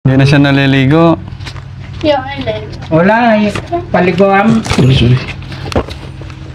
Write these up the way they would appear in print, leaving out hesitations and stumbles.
Hindi na siya naliligo. Wala, paliguan. Sorry.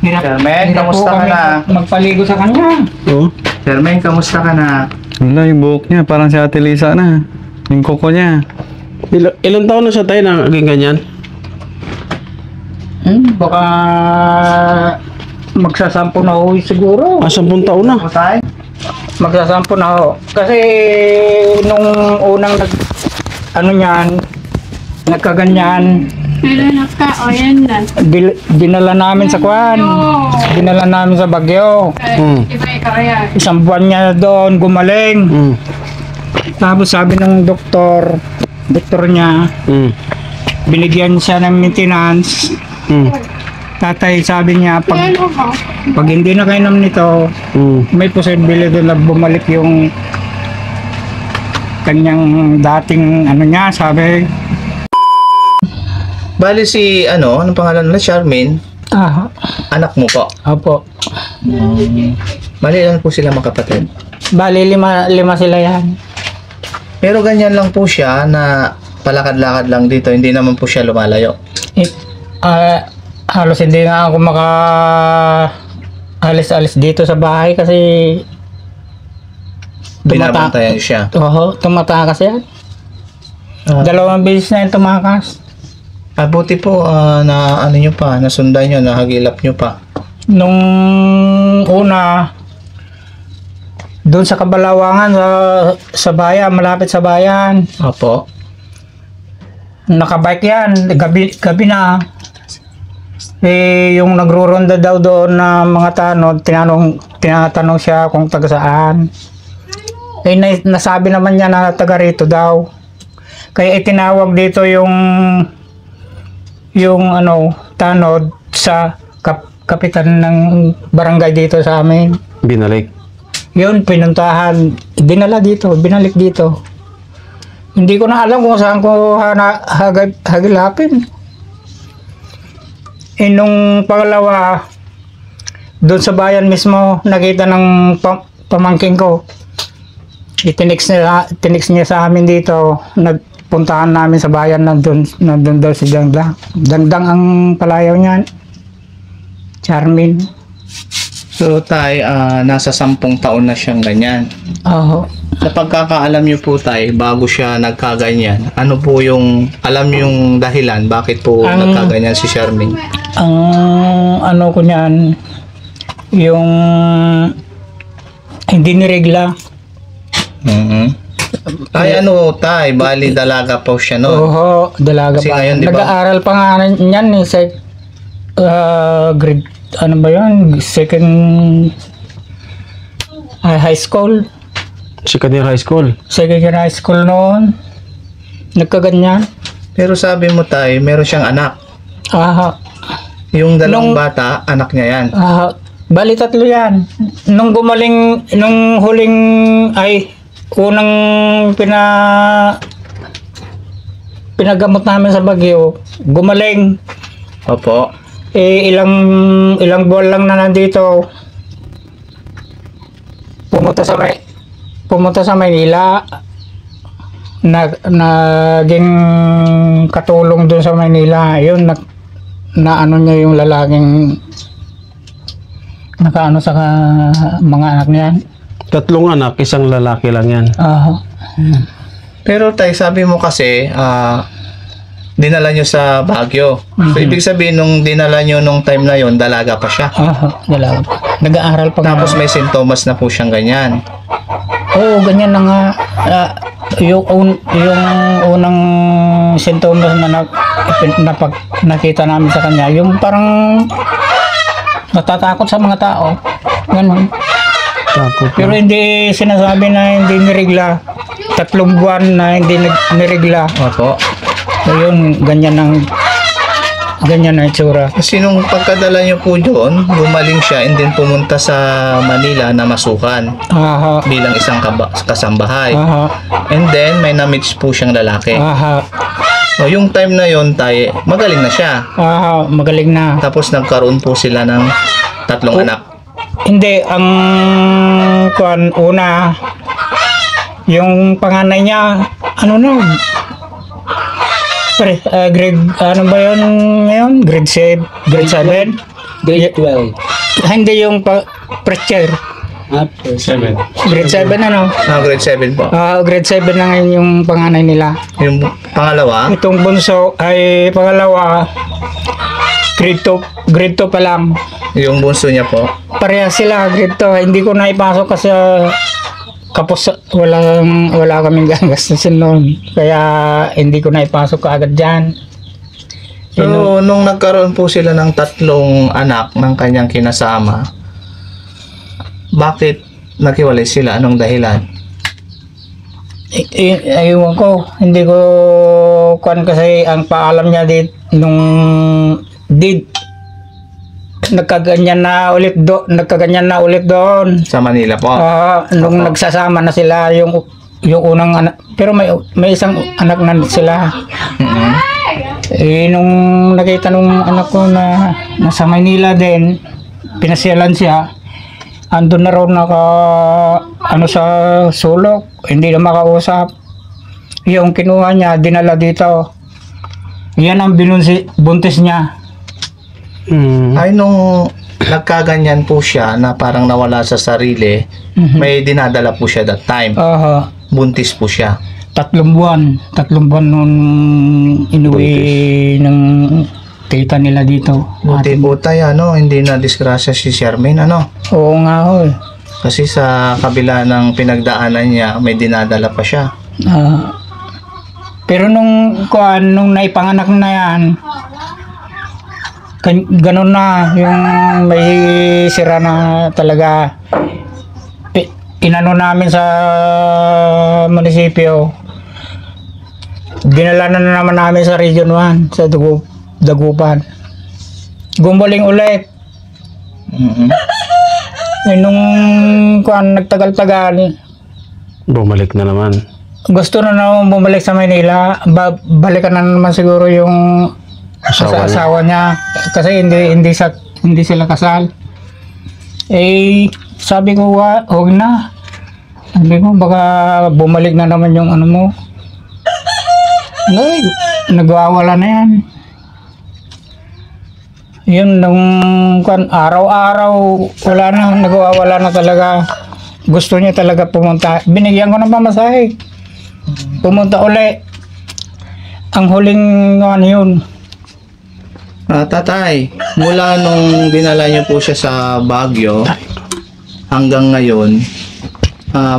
Jermaine, Hirap po kamusta ka kami na? magpaligo sa kanya. Oo. Jermaine, kamusta ka na? Wala, yung buhok niya. Parang si Ate Lisa na. Yung kuko niya. Ilang taon na siya tayo na naging ganyan? Baka magsasampo na ho siguro. 10 taon na. Ako tayo? Magsasampo na ho. Kasi nung unang nagkaganyan, Ayan na. dinala namin sa Kwan. Dinala namin sa Baguio. Iba kaya. Isang buwan niya doon, gumaling. Tapos sabi ng doktor niya, binigyan siya ng maintenance. Tatay sabi niya, pag hindi na kainom nito, may posibilidad na bumalik yung kanyang dating niya, sabi. Bali si, anong pangalan nila? Charmaine? Anak mo po. Opo. Bali, ilan po sila magkapatid? Bali, lima sila yan. Pero ganyan lang po siya na palakad-lakad lang dito. Hindi naman po siya lumalayo. Halos hindi nga ako alis-alis dito sa bahay kasi Binabantayan siya. tumatakas yan. 2 beses na yung tumakas. Buti po na ano nyo pa, nasundan nyo, nahagilap nyo pa. Nung una, doon sa Kabalawangan, sa bayan, malapit sa bayan, Opo. nakabike yan, gabi na. Yung nagruronda daw doon na mga tanod, tinatanong siya kung taga saan. Nasabi naman niya na taga rito daw. Kaya itinawag dito yung tanod sa kapitan ng barangay dito sa amin. Binalik. Yun, pinuntahan, binalik dito. Hindi ko na alam kung saan ko hagilapin. Nung pangalawa, doon sa bayan mismo, nakita ng pamangking ko. Tinix niya sa amin dito. Nagpuntahan namin sa bayan, nandun daw si Dangdang. Dangdang ang palayaw niyan. Charmin. So tay, nasa 10 taon na siyang ganyan. Oo. Sa pagkakaalam niyo po tay, bago siya nagkaganyan, ano po yung, alam yung dahilan, bakit po nagkaganyan si Charmaine? Ang ko niyan, yung hindi niregla. Ay tay, bali dalaga po siya noon. Oo, dalaga Kasi pa. ngayon, di ba? Nag-aaral pa nga niyan sa grade, ano ba yun? Second high school. Second year high school. Second year high school noon. Nagkaganyan. Pero sabi mo tay, meron siyang anak. Yung dalawang bata, anak niya yan. Bali 3 yan. Nung gumaling, nung huling, unang pinagamot namin sa Baguio, gumaling. Opo. Ilang buwan lang na nandito. Pumunta sa Maynila. Naging katulong doon sa Maynila. Yun, ano niya yung lalaking nakaano sa mga anak niyan. 3 anak, 1 lalaki lang yan. Pero tay, sabi mo kasi, dinala nyo sa Baguio. So, ibig sabihin, nung dinala nyo nung time na yon, dalaga pa siya. Dalaga pa. Nag-aaral pa. Tapos may sintomas na po siyang ganyan. Oo, ganyan na nga. Yung unang sintomas na nakita namin sa kanya, yung parang natatakot sa mga tao. Ganun. Pero hindi sinasabi na hindi niregla. 3 buwan na hindi niregla. Opo. Ayun, ganyan na itsura. Kasi nung pagkadala nyo po doon, gumaling siya and then pumunta sa Manila na masukan bilang isang kasambahay. And then may na-meet po siyang lalaki. So, yung time na yon tay, magaling na siya. Magaling na. Tapos nagkaroon po sila ng 3 anak. Hindi, ang una, yung panganay niya, grade, ano ba yun ngayon? Grade 7? Grade 7? Grade 12. Hindi yung preacher. After. 7. Grade 7 ano? Grade 7 po. Grade 7 na ngayon yung panganay nila. Yung pangalawa, Itong bunso ay pangalawa, grade 2 pa lang. yung bunso niya po. Parehas sila, grade 2. Hindi ko na ipasok kasi kapos wala kaming gagastusin noon. Kaya hindi ko na ipasok kaagad dyan. So, nung nagkaroon po sila ng 3 anak ng kanyang kinasama, bakit nakiwalay sila? Anong dahilan? Ayun ko, hindi ko kuan kasi ang paalam niya nung nagkaganyan na ulit doon. Sa Manila po. Nung nagsasama na sila yung unang anak, pero may isang anak na sila. Mhm. Nung nakita nung anak ko na nasa Manila din, pinasyalan siya. Andun na raw sa sulok, hindi na makausap. Yung kinuha niya, dinala dito. Yan ang buntis niya. Ay, nung nagkaganyan po siya na parang nawala sa sarili, may dinadala po siya that time. Buntis po siya. 3 buwan. 3 buwan nung inuwi ng tita nila dito. Buti po tayo, hindi na disgrasya si Charmaine, Oo nga ho. Kasi sa kabila ng pinagdaanan niya, may dinadala pa siya. Pero nung naipanganak na yan, ganun na, yung may sira na talaga. Inano namin sa munisipyo, dinala na naman namin sa Region 1, sa Dagupan. Gumuling ulit. Nung nagtagal-tagal, Bumalik na naman. gusto na bumalik sa Manila. Balikan na naman siguro yung asawa niya. Kasi hindi sila kasal. Sabi ko, huwag na. Sabi ko, baka bumalik na naman yung ano mo. Nagwawala na yan. Yun, nung araw-araw, wala na, nagwawala na talaga. Gusto niya talaga pumunta. Binigyan ko ng pamasahe. Pumunta uli. Ang huling yun. Tatay, mula nung dinala niyo po siya sa Baguio hanggang ngayon,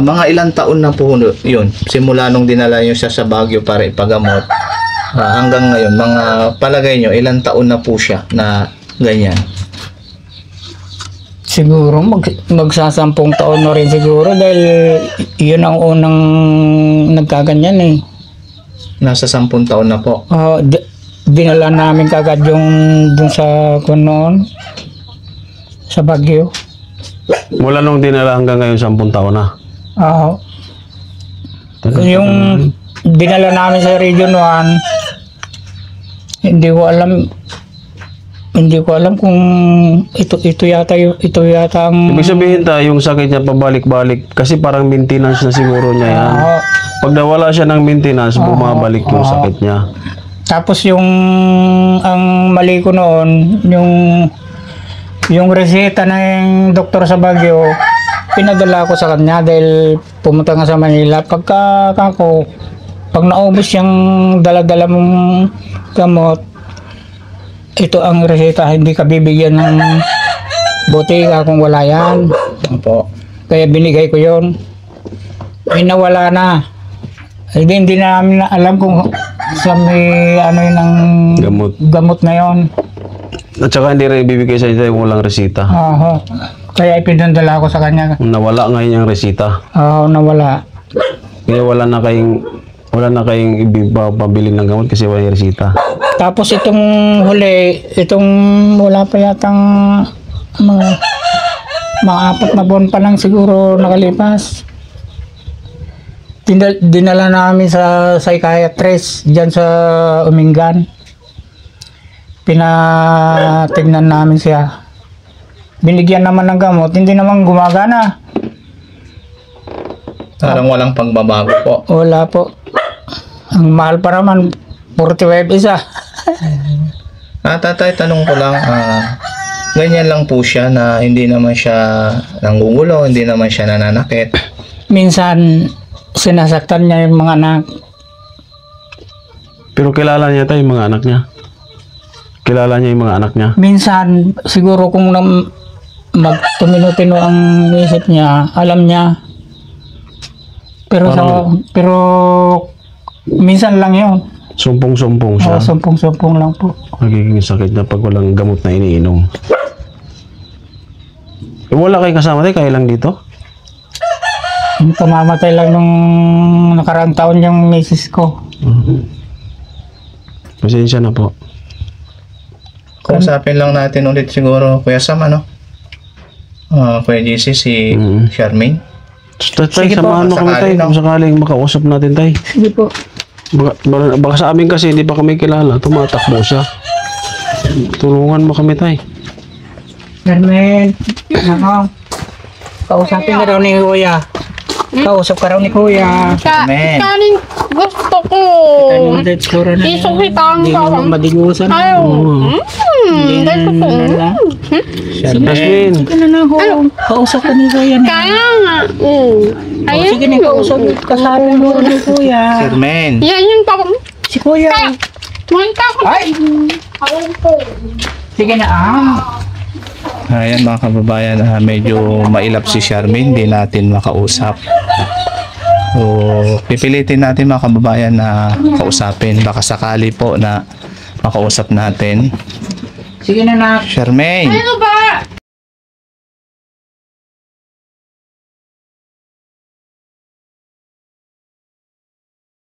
mga ilang taon na po yun? Simula nung dinala niyo siya sa Baguio para ipagamot, hanggang ngayon, mga palagay niyo, ilang taon na po siya na ganyan? Siguro magsasampung taon na rin siguro dahil yun ang unang nagkaganyan eh. Nasa 10 taon na po. Dinala namin kagad yung dun sa kunoon sa Baguio. Mula nung dinala hanggang ngayon 10 taon na. Yung dinala namin sa Region 1, hindi ko alam kung ito yata ang Ibig sabihin yung sakit niya pabalik-balik kasi parang maintenance na siguro niya yan. Pag nawala siya ng maintenance, bumabalik yung sakit niya. Tapos ang mali ko noon, yung reseta ng doktor sa Baguio, pinadala ko sa kanya dahil pumunta nga sa Manila. Pag naubos yung dala-dala mong gamot, ito ang reseta, hindi ka bibigyan ng botika kung wala yan. Kaya binigay ko yon. Ay nawala na. Hindi namin alam kung sa may yun ang gamot na yon. At saka hindi rin ibibigay sa inyo yung walang resita. Kaya ipinadala ko sa kanya. Nawala ngayon yung resita. Nawala. Kaya wala na kayong pabili ng gamot kasi wala yung resita. Tapos itong huli, wala pa yatang mga 4 na buwan pa lang siguro nakalipas. Dinala namin sa psychiatrist dyan sa Umingan. Pinatignan namin siya. Binigyan naman ng gamot, hindi naman gumagana. Parang walang pagbabago po. Wala po. Ang mahal pa naman, 45 isa. Tatay, tanong ko lang, ganyan lang po siya na hindi naman siya nanggugulo, hindi naman siya nananakit. Minsan, sinasaktan niya yung mga anak. Pero kilala niya tayo yung mga anak niya. Kilala niya yung mga anak niya. Minsan, siguro kung magtumino-tino ang isip niya, alam niya. Pero pero minsan lang yun. Sumpong-sumpong siya. Sumpong-sumpong lang po. Nagiging sakit na pag walang gamot na iniinom. Wala kayo kasama tayo, kayo lang dito? Pamamatay lang nung nakaraang taon yung misis ko. Pasensya na po. Kausapin lang natin ulit siguro, Kuya Sam, ano? Kuya JC, si Charmaine. Tay, Sige po, samahan mo kami tayo sakali, no? kung sakaling makausap natin tayo. Sige po. Baka sa amin kasi hindi pa kami kilala, tumatakbo siya. Tulungan mo kami tayo. Carmen, ako. Kausapin ka raw ni Kuya. Kausap ka raw ni Kuya. Amen. Kanin gusto ko. Isukitan Hindi ko. mo madigusan. Ayaw. Gusto ko. Jasmine, Sige na ho. Kausap ka ni Kuya na. Kaya nga. Ayun. Sige na, kausap. Kasapin mo ni Kuya. Charmaine. Yan yung tapos. Si Kuya. Manta ko. Ay! Ayaw ko. Sige na, Ayan mga kababayan, medyo mailap si Charmaine, hindi natin makausap. So, pipilitin natin mga kababayan na kausapin. Baka sakali po na makausap natin. Sige na, Charmaine. Ano ba